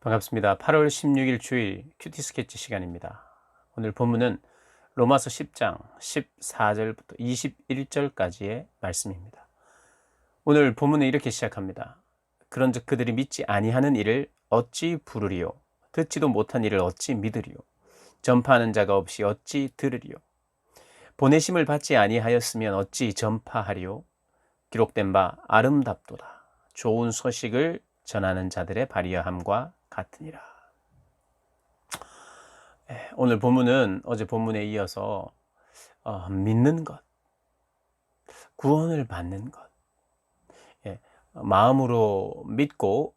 반갑습니다. 8월 16일 주일 큐티 스케치 시간입니다. 오늘 본문은 로마서 10장 14절부터 21절까지의 말씀입니다. 오늘 본문은 이렇게 시작합니다. 그런즉 그들이 믿지 아니하는 일을 어찌 부르리요? 듣지도 못한 일을 어찌 믿으리요? 전파하는 자가 없이 어찌 들으리요? 보내심을 받지 아니하였으면 어찌 전파하리요? 기록된 바 아름답도다. 좋은 소식을 전하는 자들의 발휘함과 같으니라. 오늘 본문은 어제 본문에 이어서 믿는 것, 구원을 받는 것, 마음으로 믿고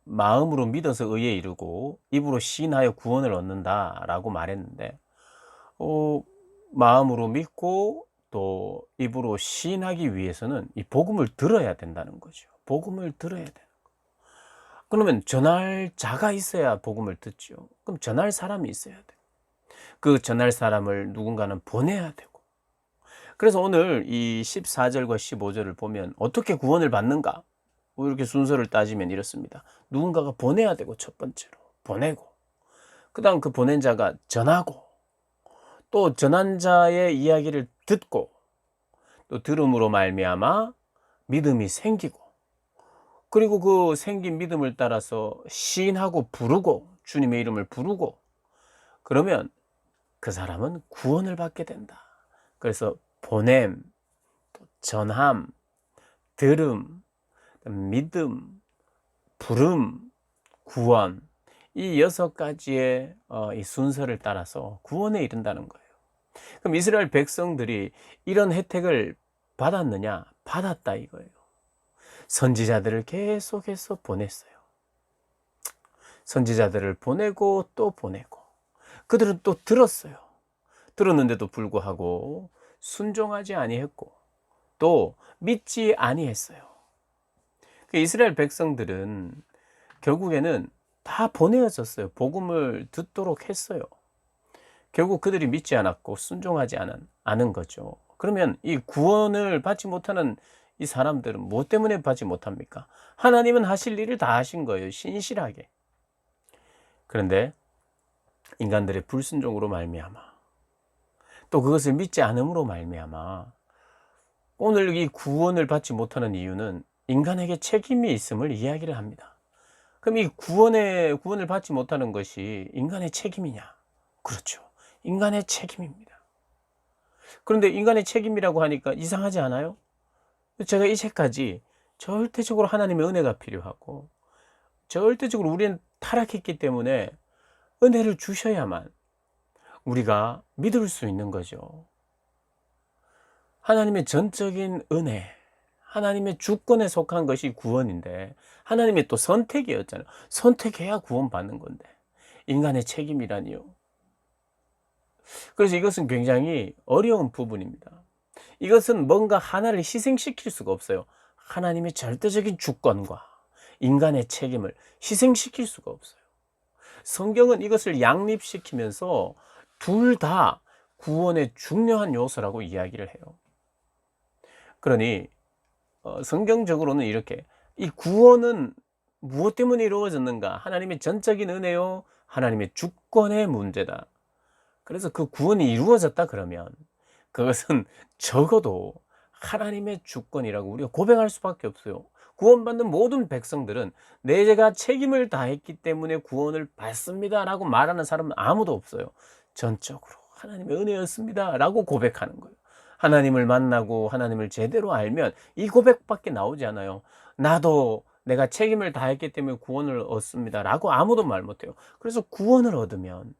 마음으로 믿어서 의에 이르고 입으로 시인하여 구원을 얻는다라고 말했는데, 마음으로 믿고 또 입으로 시인하기 위해서는 이 복음을 들어야 된다는 거죠. 복음을 들어야 돼요. 그러면 전할 자가 있어야 복음을 듣죠. 그럼 전할 사람이 있어야 돼요. 그 전할 사람을 누군가는 보내야 되고. 그래서 오늘 이 14절과 15절을 보면 어떻게 구원을 받는가? 이렇게 순서를 따지면 이렇습니다. 누군가가 보내야 되고, 첫 번째로 보내고, 그 다음 그 보낸 자가 전하고, 또 전한 자의 이야기를 듣고, 또 들음으로 말미암아 믿음이 생기고, 그리고 그 생긴 믿음을 따라서 시인하고 부르고, 주님의 이름을 부르고, 그러면 그 사람은 구원을 받게 된다. 그래서 보냄, 전함, 들음, 믿음, 부름, 구원, 이 6가지의 이 순서를 따라서 구원에 이른다는 거예요. 그럼 이스라엘 백성들이 이런 혜택을 받았느냐? 받았다 이거예요. 선지자들을 계속해서 보냈어요. 선지자들을 보내고 또 보내고, 그들은 또 들었어요. 들었는데도 불구하고 순종하지 아니했고 또 믿지 아니했어요. 이스라엘 백성들은 결국에는 다 보내어졌어요. 복음을 듣도록 했어요. 결국 그들이 믿지 않았고 순종하지 않은 거죠. 그러면 이 구원을 받지 못하는 이 사람들은 무엇 때문에 받지 못합니까? 하나님은 하실 일을 다 하신 거예요. 신실하게. 그런데 인간들의 불순종으로 말미암아, 또 그것을 믿지 않음으로 말미암아, 오늘 이 구원을 받지 못하는 이유는 인간에게 책임이 있음을 이야기를 합니다. 그럼 이 구원을 받지 못하는 것이 인간의 책임이냐? 그렇죠. 인간의 책임입니다. 그런데 인간의 책임이라고 하니까 이상하지 않아요? 제가 이제까지 절대적으로 하나님의 은혜가 필요하고, 절대적으로 우리는 타락했기 때문에 은혜를 주셔야만 우리가 믿을 수 있는 거죠. 하나님의 전적인 은혜, 하나님의 주권에 속한 것이 구원인데, 하나님의 또 선택이었잖아요. 선택해야 구원받는 건데 인간의 책임이라니요. 그래서 이것은 굉장히 어려운 부분입니다. 이것은 뭔가 하나를 희생시킬 수가 없어요. 하나님의 절대적인 주권과 인간의 책임을 희생시킬 수가 없어요. 성경은 이것을 양립시키면서 둘 다 구원의 중요한 요소라고 이야기를 해요. 그러니 성경적으로는 이렇게, 이 구원은 무엇 때문에 이루어졌는가? 하나님의 전적인 은혜요, 하나님의 주권의 문제다. 그래서 그 구원이 이루어졌다 그러면 그것은 적어도 하나님의 주권이라고 우리가 고백할 수밖에 없어요. 구원받는 모든 백성들은 내가 책임을 다했기 때문에 구원을 받습니다 라고 말하는 사람은 아무도 없어요. 전적으로 하나님의 은혜였습니다 라고 고백하는 거예요. 하나님을 만나고 하나님을 제대로 알면 이 고백밖에 나오지 않아요. 나도 내가 책임을 다했기 때문에 구원을 얻습니다 라고 아무도 말 못해요. 그래서 구원을 얻으면,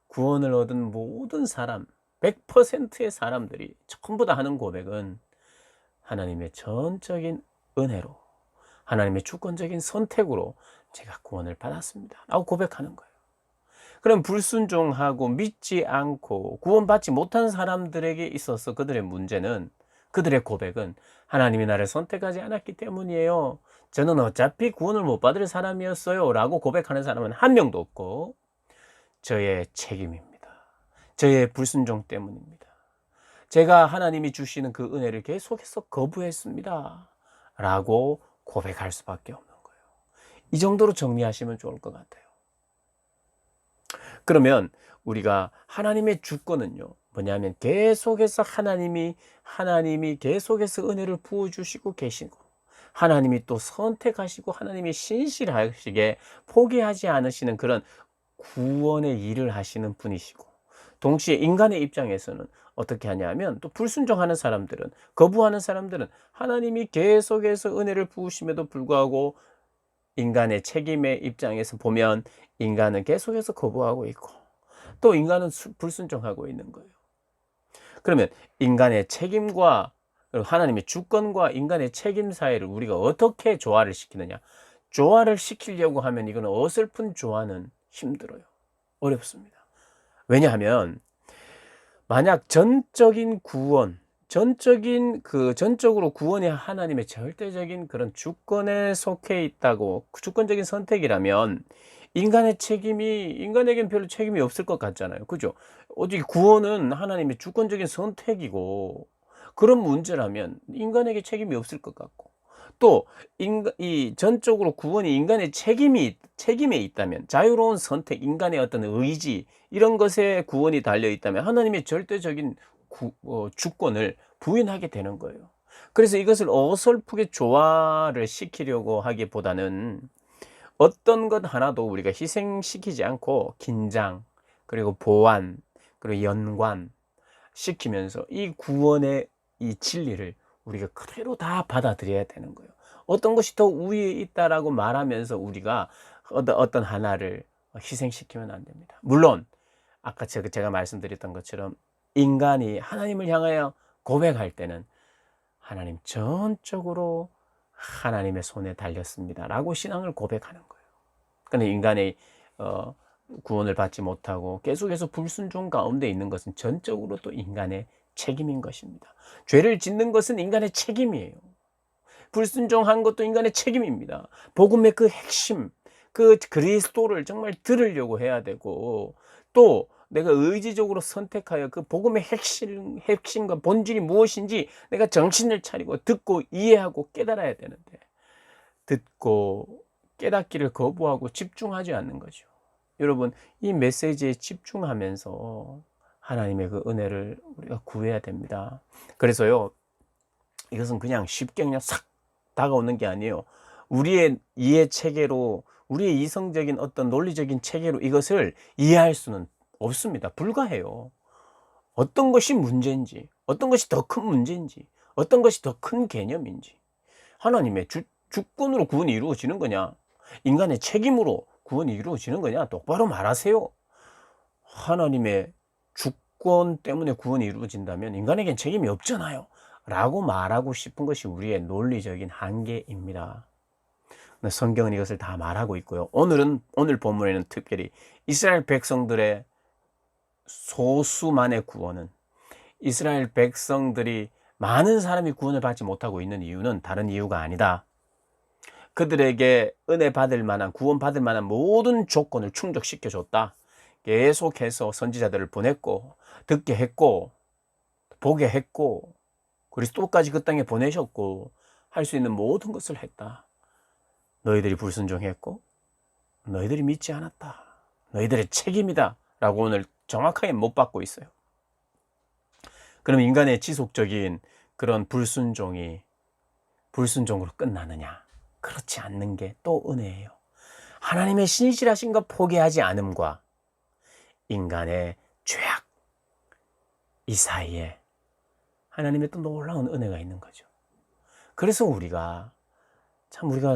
구원을 얻은 모든 사람, 100%의 사람들이 전부 다 하는 고백은 하나님의 전적인 은혜로, 하나님의 주권적인 선택으로 제가 구원을 받았습니다 라고 고백하는 거예요. 그럼 불순종하고 믿지 않고 구원받지 못한 사람들에게 있어서 그들의 문제는, 그들의 고백은 하나님이 나를 선택하지 않았기 때문이에요, 저는 어차피 구원을 못 받을 사람이었어요 라고 고백하는 사람은 한 명도 없고, 저의 책임입니다, 저의 불순종 때문입니다, 제가 하나님이 주시는 그 은혜를 계속해서 거부했습니다 라고 고백할 수밖에 없는 거예요. 이 정도로 정리하시면 좋을 것 같아요. 그러면 우리가 하나님의 주권은요, 뭐냐면 계속해서 하나님이 계속해서 은혜를 부어주시고 계시고, 하나님이 또 선택하시고, 하나님이 신실하시게 포기하지 않으시는 그런 구원의 일을 하시는 분이시고, 동시에 인간의 입장에서는 어떻게 하냐면, 또 불순종하는 사람들은, 거부하는 사람들은 하나님이 계속해서 은혜를 부으심에도 불구하고 인간의 책임의 입장에서 보면 인간은 계속해서 거부하고 있고, 또 인간은 불순종하고 있는 거예요. 그러면 인간의 책임과 하나님의 주권과 인간의 책임 사이를 우리가 어떻게 조화를 시키느냐? 조화를 시키려고 하면 이거는 어설픈 조화는 힘들어요. 어렵습니다. 왜냐하면 만약 전적인 구원, 전적으로 구원이 하나님의 절대적인 그런 주권에 속해 있다고, 주권적인 선택이라면 인간에겐 별로 책임이 없을 것 같잖아요. 그죠? 오직 구원은 하나님의 주권적인 선택이고, 그런 문제라면 인간에게 책임이 없을 것 같고, 또 이 전적으로 구원이 인간의 책임에 있다면, 자유로운 선택, 인간의 어떤 의지, 이런 것에 구원이 달려 있다면 하나님의 절대적인 주권을 부인하게 되는 거예요. 그래서 이것을 어설프게 조화를 시키려고 하기보다는 어떤 것 하나도 우리가 희생시키지 않고 긴장, 그리고 보완, 그리고 연관 시키면서 이 구원의 이 진리를 우리가 그대로 다 받아들여야 되는 거예요. 어떤 것이 더 우위에 있다라고 말하면서 우리가 어떤 하나를 희생시키면 안 됩니다. 물론 아까 제가 말씀드렸던 것처럼 인간이 하나님을 향하여 고백할 때는 하나님 전적으로 하나님의 손에 달렸습니다라고 신앙을 고백하는 거예요. 그런데 인간의 구원을 받지 못하고 계속해서 불순종 가운데 있는 것은 전적으로 또 인간의 책임인 것입니다. 죄를 짓는 것은 인간의 책임이에요. 불순종한 것도 인간의 책임입니다. 복음의 그 핵심, 그 그리스도를 정말 들으려고 해야 되고, 또 내가 의지적으로 선택하여 그 복음의 핵심과 본질이 무엇인지 내가 정신을 차리고 듣고 이해하고 깨달아야 되는데, 듣고 깨닫기를 거부하고 집중하지 않는 거죠. 여러분, 이 메시지에 집중하면서 하나님의 그 은혜를 우리가 구해야 됩니다. 그래서요, 이것은 그냥 쉽게 그냥 싹 다가오는 게 아니에요. 우리의 이해 체계로, 우리의 이성적인 어떤 논리적인 체계로 이것을 이해할 수는 없습니다. 불가해요. 어떤 것이 문제인지, 어떤 것이 더 큰 문제인지, 어떤 것이 더 큰 개념인지, 하나님의 주권으로 구원이 이루어지는 거냐, 인간의 책임으로 구원이 이루어지는 거냐, 똑바로 말하세요. 하나님의 주권 때문에 구원이 이루어진다면 인간에겐 책임이 없잖아요 라고 말하고 싶은 것이 우리의 논리적인 한계입니다. 성경은 이것을 다 말하고 있고요. 오늘 본문에는 특별히 이스라엘 백성들의 소수만의 구원은, 이스라엘 백성들이 많은 사람이 구원을 받지 못하고 있는 이유는 다른 이유가 아니다. 그들에게 은혜 받을 만한, 구원 받을 만한 모든 조건을 충족시켜 줬다. 계속해서 선지자들을 보냈고, 듣게 했고, 보게 했고, 그리스도까지 그 땅에 보내셨고, 할 수 있는 모든 것을 했다. 너희들이 불순종했고, 너희들이 믿지 않았다. 너희들의 책임이다 라고 오늘 정확하게 못 받고 있어요. 그럼 인간의 지속적인 그런 불순종이 불순종으로 끝나느냐? 그렇지 않는 게 또 은혜예요. 하나님의 신실하심과 포기하지 않음과 인간의 죄악, 이 사이에 하나님의 또 놀라운 은혜가 있는 거죠. 그래서 우리가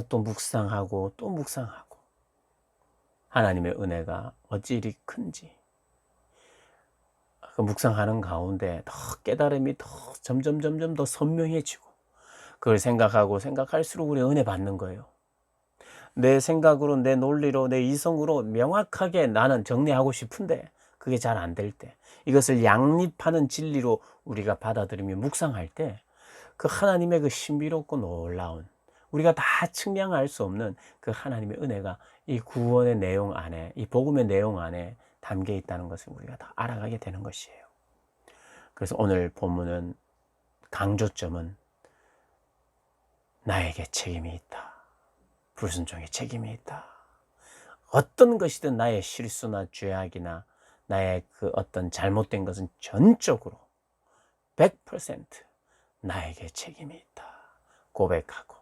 또 묵상하고 또 묵상하고, 하나님의 은혜가 어찌 이리 큰지, 그 묵상하는 가운데 더 깨달음이 더 점점 더 선명해지고, 그걸 생각할수록 우리 은혜 받는 거예요. 내 생각으로, 내 논리로, 내 이성으로 명확하게 나는 정리하고 싶은데 그게 잘 안 될 때, 이것을 양립하는 진리로 우리가 받아들이며 묵상할 때, 그 하나님의 그 신비롭고 놀라운, 우리가 다 측량할 수 없는 그 하나님의 은혜가 이 구원의 내용 안에, 이 복음의 내용 안에 담겨 있다는 것을 우리가 다 알아가게 되는 것이에요. 그래서 오늘 본문은 강조점은 나에게 책임이 있다. 불순종에 책임이 있다. 어떤 것이든 나의 실수나 죄악이나 나의 그 어떤 잘못된 것은 전적으로 100% 나에게 책임이 있다 고백하고,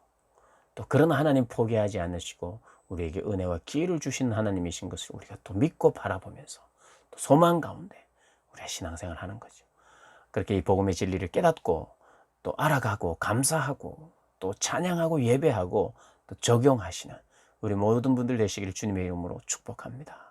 또 그런 하나님 포기하지 않으시고 우리에게 은혜와 기회를 주시는 하나님이신 것을 우리가 또 믿고 바라보면서 또 소망 가운데 우리가 신앙생활을 하는 거죠. 그렇게 이 복음의 진리를 깨닫고 또 알아가고 감사하고 또 찬양하고 예배하고 또 적용하시는 우리 모든 분들 되시기를 주님의 이름으로 축복합니다.